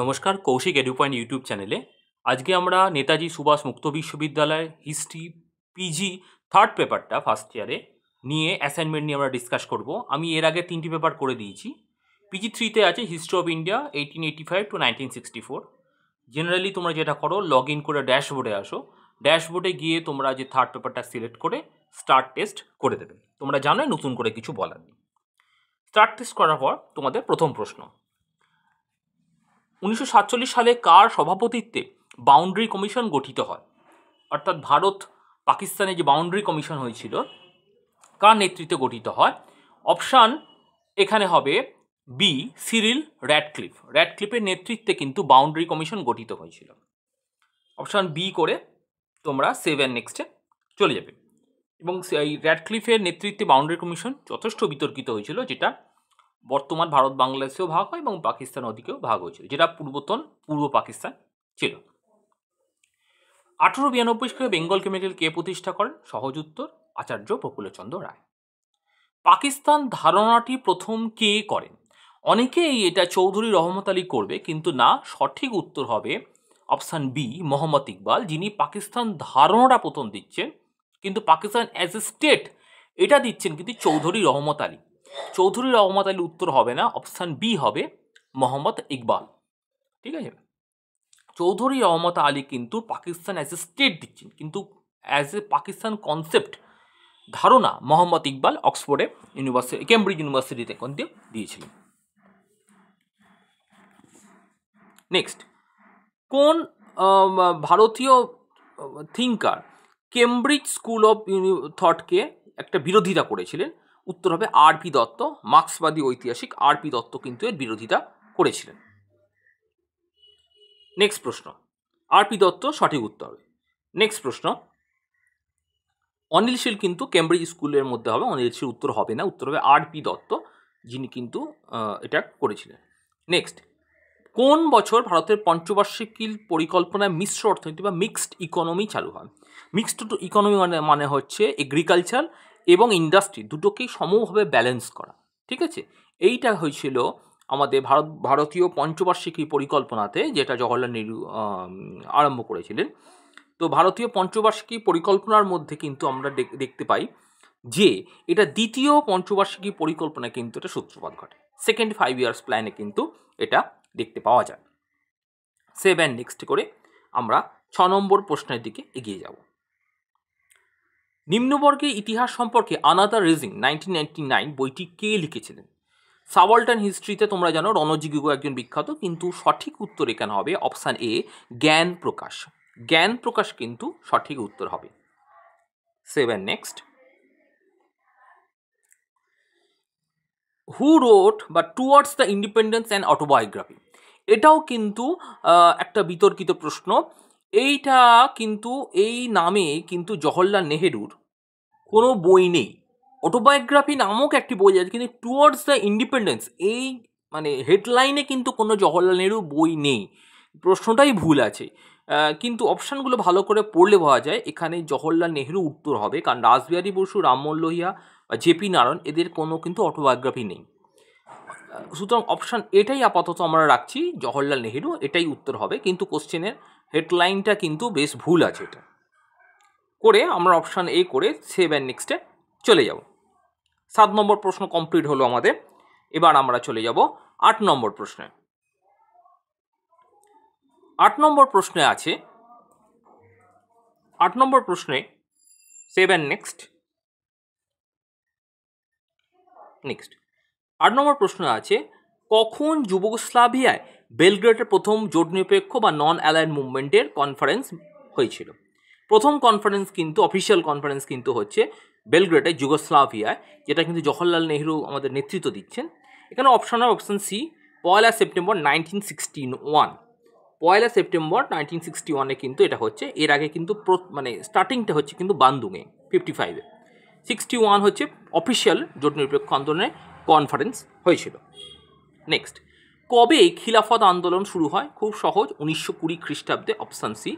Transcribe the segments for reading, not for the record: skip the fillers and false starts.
নমস্কার, Kaushik edu point YouTube চ্যানেলে আজকে আমরা নেতাজি সুভাষ মুক্ত বিশ্ববিদ্যালয় হিস্ট্রি পিজি থার্ড পেপারটা ফার্স্ট ইয়ারে নিয়ে অ্যাসাইনমেন্ট নিয়ে আমরা ডিসকাস করব। আমি এর আগে 3টি পেপার করে দিয়েছি। পিজি 3তে আছে history of India 1885 to 1964। Generally তোমরা যেটা করো, লগ ইন করে ড্যাশবোর্ডে আসো, ড্যাশবোর্ডে গিয়ে তোমরা যে থার্ড পেপারটা সিলেক্ট করে স্টার্ট টেস্ট করে দেবে। তোমরা জানো নতুন করে কিছু বলার নেই। স্টার্ট টেস্ট করার পর তোমাদের প্রথম প্রশ্ন, 1947 সালে কার সভাপতিত্বে বাউন্ডারি কমিশন গঠিত হয়? অর্থাৎ ভারত পাকিস্তানে যে বাউন্ডারি কমিশন হয়েছিল কার নেতৃত্বে গঠিত হয়? অপশান এখানে হবে বি, সিরিল র্যাডক্লিফ। র্যাডক্লিফের নেতৃত্বে কিন্তু বাউন্ডারি কমিশন গঠিত হয়েছিল। অপশান বি করে তোমরা 7 নেক্সটে চলে যাবে। এবং এই র্যাডক্লিফের নেতৃত্বে বাউন্ডারি কমিশন যথেষ্ট বিতর্কিত হয়েছিল, যেটা বর্তমান ভারত বাংলাদেশেও ভাগ হয় এবং পাকিস্তান ওদিকেও ভাগ হয়েছিল, যেটা পূর্ব পাকিস্তান ছিল। 1892 সালে বেঙ্গল কেমিক্যাল কে প্রতিষ্ঠা করেন? সহজ উত্তর, আচার্য প্রফুল্লচন্দ্র রায়। পাকিস্তান ধারণাটি প্রথম কে করেন? অনেকেই এটা চৌধুরী রহমত আলী করবে, কিন্তু না, সঠিক উত্তর হবে অপশান বি, মোহাম্মদ ইকবাল, যিনি পাকিস্তান ধারণাটা প্রথম দিচ্ছেন, কিন্তু পাকিস্তান অ্যাজ এ স্টেট এটা দিচ্ছেন কিন্তু চৌধুরী রহমত আলী। চৌধুরী রহমত আলী উত্তর হবে না, অপশান বি হবে মোহাম্মদ ইকবাল। ঠিক আছে, চৌধুরী রহমত আলী কিন্তু পাকিস্তান অ্যাজ এ স্টেট দিচ্ছেন, কিন্তু অ্যাজ এ পাকিস্তান কনসেপ্ট ধারণা মোহাম্মদ ইকবাল অক্সফোর্ডে ইউনিভার্সিটি, কেমব্রিজ ইউনিভার্সিটিতে কিন্তু দিয়েছিলেন। নেক্সট, কোন ভারতীয় থিঙ্কার কেমব্রিজ স্কুল অফ থটকে একটা বিরোধিতা করেছিলেন? উত্তর হবে আর.পি. দত্ত। মার্ক্সবাদী ঐতিহাসিক আর.পি. দত্ত কিন্তু এর বিরোধিতা করেছিলেন। নেক্সট প্রশ্ন, আর.পি. দত্ত সঠিক উত্তর হবে। নেক্সট প্রশ্ন, অনিল শীল কিন্তু কেমব্রিজ স্কুলের মধ্যে হবে, অনিল শীল উত্তর হবে না, উত্তর হবে আর.পি. দত্ত, যিনি কিন্তু এটা করেছিলেন। নেক্সট, কোন বছর ভারতের পঞ্চবার্ষিকী পরিকল্পনায় মিশ্র অর্থনীতি বা মিক্সড ইকোনমি চালু হয়? মিক্সড ইকোনমি মানে হচ্ছে এগ্রিকালচার এবং ইন্ডাস্ট্রি দুটোকেই সমভাবে ব্যালেন্স করা। ঠিক আছে, এইটা হয়েছিল আমাদের ভারতীয় পঞ্চবার্ষিকী পরিকল্পনাতে, যেটা জওহরলাল নেহরু আরম্ভ করেছিলেন। তো ভারতীয় পঞ্চবার্ষিকী পরিকল্পনার মধ্যে কিন্তু আমরা দেখতে পাই যে এটা দ্বিতীয় পঞ্চবার্ষিকী পরিকল্পনা কিন্তু এটা সূত্রপাত ঘটে। সেকেন্ড 5 ইয়ার্স প্ল্যানে কিন্তু এটা দেখতে পাওয়া যায়। 7 নেক্সট করে আমরা 6 নম্বর প্রশ্নের দিকে এগিয়ে যাব। নিম্নবর্গের ইতিহাস সম্পর্কে আনাদার রিজিং 1999 বইটি কে লিখেছিলেন? সাবঅল্টার্ন হিস্ট্রিতে তোমরা জানো রণজি গগৈ একজন বিখ্যাত, কিন্তু সঠিক উত্তর এখানে হবে অপশান এ, জ্ঞান প্রকাশ। জ্ঞান প্রকাশ কিন্তু সঠিক উত্তর হবে। 7 নেক্সট, হু রোট বা towards the independence and autobiography? এটাও কিন্তু একটা বিতর্কিত প্রশ্ন। এইটা কিন্তু এই নামে কিন্তু জওহরলাল নেহেরুর কোনো বই নেই। অটোবায়োগ্রাফি নামক একটি বই আছে, কিন্তু টুয়ার্ডস দ্য ইন্ডিপেন্ডেন্স এই মানে হেডলাইনে কিন্তু কোনো জওহরলাল নেহেরু বই নেই। প্রশ্নটাই ভুল আছে, কিন্তু অপশানগুলো ভালো করে পড়লে বোঝা যায় এখানে জওহরলাল নেহেরু উত্তর হবে, কারণ রাসবিহারী বসু, রামমোহন লোহিয়া বা জেপি নারায়ণ এদের কোনো কিন্তু অটোবায়োগ্রাফি নেই। সুতরাং অপশান এটাই আপাতত আমরা রাখছি, জওহরলাল নেহেরু এটাই উত্তর হবে, কিন্তু কোশ্চেনের হেডলাইনটা কিন্তু বেশ ভুল আছে। এটা করে আমরা অপশান এ করে 7 নেক্সটে চলে যাব। 7 নম্বর প্রশ্ন কমপ্লিট হলো আমাদের। এবার আমরা চলে যাব 8 নম্বর প্রশ্নে। 8 নম্বর প্রশ্নে আছে, 8 নম্বর প্রশ্নে 7 নেক্সট 8 নম্বর প্রশ্ন আছে, কখন যুগোস্লাভিয়ায় বেলগ্রেডের প্রথম জোট নিরপেক্ষ বা নন অ্যালায়েড মুভমেন্টের কনফারেন্স হয়েছিল? প্রথম কনফারেন্স কিন্তু অফিসিয়াল কনফারেন্স কিন্তু হচ্ছে বেলগ্রেডে, যুগোস্লাভিয়ায়, যেটা কিন্তু জওহরলাল নেহরু আমাদের নেতৃত্ব দিচ্ছেন। এখানে অপশান হবে অপশান সি, 1 সেপ্টেম্বর 1961। 1 সেপ্টেম্বর 1961-এ কিন্তু এটা হচ্ছে। এর আগে কিন্তু মানে স্টার্টিংটা হচ্ছে কিন্তু বান্দুংয়ে 55-এ। 61 হচ্ছে অফিসিয়াল জোট নিরপেক্ষ আন্দোলনের কনফারেন্স হয়েছিল। নেক্সট, কবে খিলাফত আন্দোলন শুরু হয়? খুব সহজ, 1920 খ্রিস্টাব্দে, অপশান সি।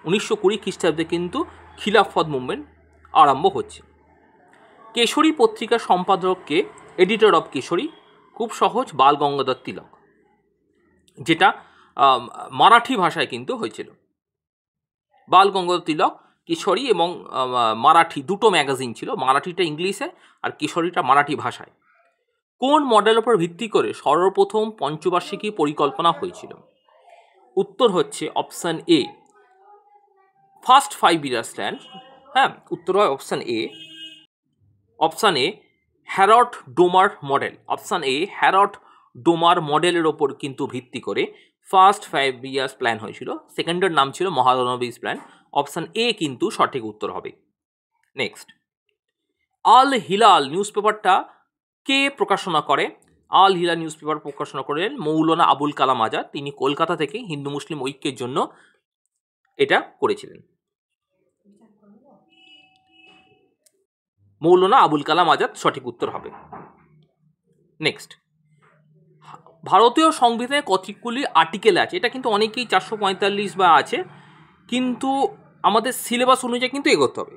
1920 খ্রিস্টাব্দে কিন্তু খিলাফত মুভমেন্ট আরম্ভ হচ্ছে। কেশরী পত্রিকার সম্পাদককে? Editor of Keshari? খুব সহজ, বাল গঙ্গাধর তিলক, যেটা মারাঠি ভাষায় কিন্তু হয়েছিল। বাল গঙ্গাধর তিলক, কিশোরী এবং মারাঠি দুটো ম্যাগাজিন ছিল, মারাঠিটা ইংলিশে আর কিশোরীটা মারাঠি ভাষায়। কোন মডেলের উপর ভিত্তি করে সর্বপ্রথম পঞ্চবার্ষিকী পরিকল্পনা হয়েছিল? উত্তর হচ্ছে option A, first 5 years plan. হ্যাঁ, উত্তর হয় option A. Option A হ্যারড Domar model. Option A হ্যারড Domar মডেলের ওপর কিন্তু ভিত্তি করে ফার্স্ট 5 ইয়ার্স প্ল্যান হয়েছিল। সেকেন্ডের নাম ছিল মহালনবিস প্ল্যান। অপশান এ কিন্তু সঠিক উত্তর হবে। নেক্সট, আল হিলাল নিউজ পেপারটা কে প্রকাশনা করে? আল হিলাল নিউজ পেপার প্রকাশনা করেন মৌলানা আবুল কালাম আজাদ। তিনি কলকাতা থেকে হিন্দু মুসলিম ঐক্যের জন্য এটা করেছিলেন। মৌলানা আবুল কালাম আজাদ সঠিক উত্তর হবে। নেক্সট, ভারতীয় সংবিধানে কতগুলি আর্টিকেল আছে? এটা কিন্তু অনেকেই 445 বা আছে, কিন্তু আমাদের সিলেবাস অনুযায়ী কিন্তু এগোতে হবে।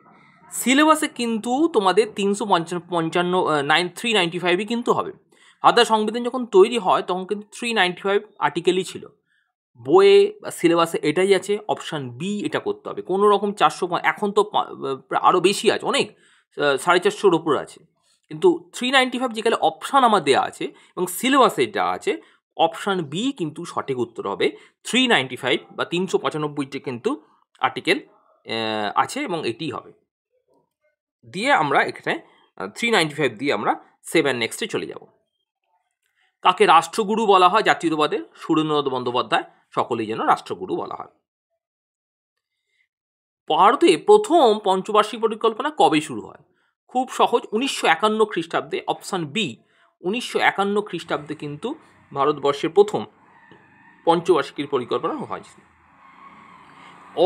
সিলেবাসে কিন্তু তোমাদের 395 কিন্তু হবে। ভারতের সংবিধান যখন তৈরি হয় তখন কিন্তু 395 আর্টিকেলই ছিল। বইয়ে বা সিলেবাসে এটাই আছে। অপশান বি এটা করতে হবে। কোনো রকম 400, এখন তো আরও বেশি আছে, অনেক 450-র ওপর আছে, কিন্তু 395 যেখানে অপশান আমার দেওয়া আছে এবং সিলেবাসে এটা আছে, অপশান বি কিন্তু সঠিক উত্তর হবে। 395 বা 395টি কিন্তু আর্টিকেল আছে এবং এটিই হবে। দিয়ে আমরা এখানে 395 দিয়ে আমরা 7 নেক্সটে চলে যাব। কাকে রাষ্ট্রগুরু বলা হয় জাতীয়তাবাদে? সুরেন্দ্রনাথ বন্দ্যোপাধ্যায় সকলেই যেন রাষ্ট্রগুরু বলা হয়। ভারতে প্রথম পঞ্চবার্ষিক পরিকল্পনা কবে শুরু হয়? খুব সহজ, 1951 খ্রিস্টাব্দে। অপশান বি, 1951 খ্রিস্টাব্দে কিন্তু ভারতবর্ষের প্রথম পঞ্চবার্ষিকীর পরিকল্পনা হয়েছিল।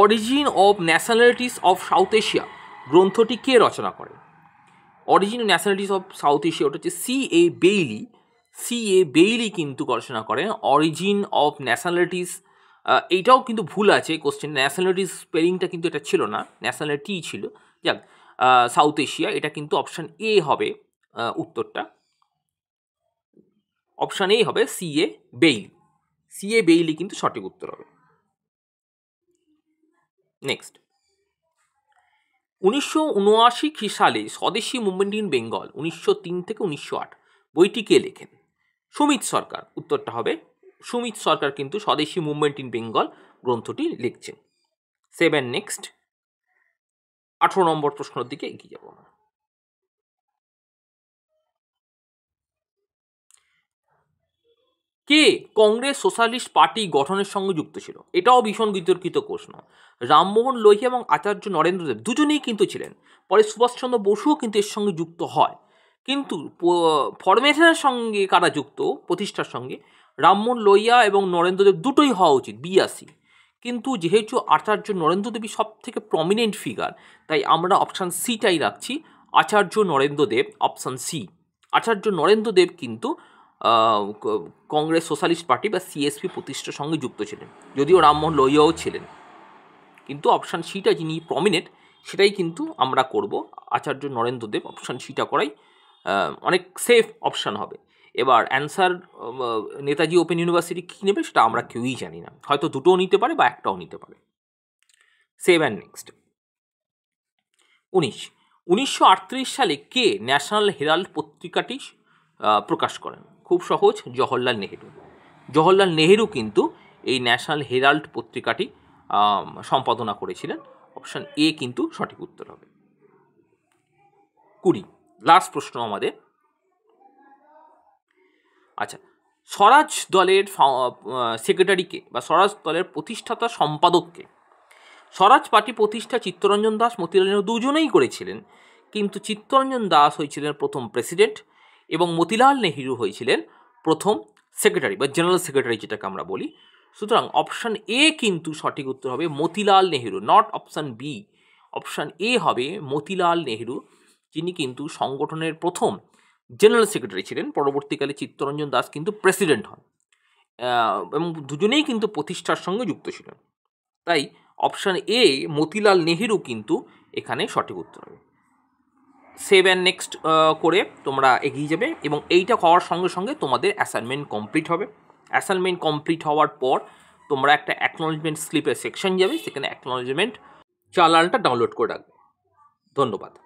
Origin of nationalities of south Asia গ্রন্থটি কে রচনা করে? Origin of nationalities of south Asia ওটা হচ্ছে C.A. বেইলি। C.A. বেইলি কিন্তু গবেষণা করেন অরিজিন অফ ন্যাশনালিটিস। এইটাও কিন্তু ভুল আছে কোশ্চেন, ন্যাশনালিটিস স্পেলিংটা কিন্তু এটা ছিল না, ন্যাশনালিটি ছিল। যাক, সাউথ এশিয়া, এটা কিন্তু অপশান এ হবে উত্তরটা। অপশান এ হবে C.A. বেইলি। C.A. বেইলি কিন্তু সঠিক উত্তর হবে। নেক্সট, 1979 সালে স্বদেশী মুভমেন্ট ইন বেঙ্গল 1903 থেকে 1908 বইটি কে লেখেন? সুমিত সরকার। উত্তরটা হবে সুমিত সরকার কিন্তু স্বদেশী মুভমেন্ট ইন বেঙ্গল গ্রন্থটি লিখছেন। 7 নেক্সট, 18 নম্বর প্রশ্নের দিকে এগিয়ে যাব। কে কংগ্রেস সোশ্যালিস্ট পার্টি গঠনের সঙ্গে যুক্ত ছিল? এটাও ভীষণ বিতর্কিত প্রশ্ন। রামমোহন লোহিয়া এবং আচার্য নরেন্দ্র দেব দুজনেই কিন্তু ছিলেন। পরে সুভাষচন্দ্র বসুও কিন্তু এর সঙ্গে যুক্ত হয়, কিন্তু ফরমেশনের সঙ্গে কারা যুক্ত, প্রতিষ্ঠার সঙ্গে? রামমোহন লোহিয়া এবং নরেন্দ্রদেব দুটোই হওয়া উচিত, B.A.C, কিন্তু যেহেতু আচার্য নরেন্দ্রদেবই সব থেকে প্রমিনেন্ট ফিগার, তাই আমরা অপশান সিটাই রাখছি, আচার্য নরেন্দ্রদেব। অপশান সি, আচার্য নরেন্দ্রদেব কিন্তু কংগ্রেস সোশ্যালিস্ট পার্টি বা CSP প্রতিষ্ঠার সঙ্গে যুক্ত ছিলেন, যদিও রামমোহন লোহিয়াও ছিলেন, কিন্তু অপশান সিটা যিনি প্রমিনেন্ট সেটাই কিন্তু আমরা করব, আচার্য নরেন্দ্রদেব। অপশান সিটা করাই অনেক সেফ অপশান হবে। এবার অ্যান্সার নেতাজি ওপেন ইউনিভার্সিটি কী নেবে সেটা আমরা কেউই জানি না, হয়তো দুটোও নিতে পারে বা একটাও নিতে পারে। 7 নেক্সট, 1938 সালে কে ন্যাশনাল হেরাল্ড পত্রিকাটি প্রকাশ করেন? খুব সহজ, জওহরলাল নেহেরু। জওহরলাল নেহেরু কিন্তু এই ন্যাশনাল হেরাল্ড পত্রিকাটি সম্পাদনা করেছিলেন। অপশান এ কিন্তু সঠিক উত্তর হবে। 20, লাস্ট প্রশ্ন আমাদের। আচ্ছা, স্বরাজ দলের সেক্রেটারিকে বা স্বরাজ দলের প্রতিষ্ঠাতা সম্পাদককে? স্বরাজ পার্টি প্রতিষ্ঠা চিত্তরঞ্জন দাস, মতিলাল নেহেরু দুজনেই করেছিলেন, কিন্তু চিত্তরঞ্জন দাস হয়েছিলেন প্রথম প্রেসিডেন্ট এবং মতিলাল নেহেরু হয়েছিলেন প্রথম সেক্রেটারি বা জেনারেল সেক্রেটারি যেটাকে আমরা বলি। সুতরাং অপশান এ কিন্তু সঠিক উত্তর হবে Motilal Nehru, not option B. Option A হবে মতিলাল নেহেরু, যিনি কিন্তু সংগঠনের প্রথম জেনারেল সেক্রেটারি ছিলেন। পরবর্তীকালে চিত্তরঞ্জন দাস কিন্তু প্রেসিডেন্ট হন এবং দুজনেই কিন্তু প্রতিষ্ঠার সঙ্গে যুক্ত ছিলেন। তাই অপশান এ মতিলাল নেহেরু কিন্তু এখানে সঠিক উত্তর হবে। 7 নেক্সট করে তোমরা এগিয়ে যাবে এবং এইটা হওয়ার সঙ্গে সঙ্গে তোমাদের অ্যাসাইনমেন্ট কমপ্লিট হবে। অ্যাসাইনমেন্ট কমপ্লিট হওয়ার পর তোমরা একটা অ্যাকনোলেজমেন্ট স্লিপের সেকশন যাবে, সেখানে অ্যাকনোলেজমেন্ট চালানটা ডাউনলোড করে রাখবে। ধন্যবাদ।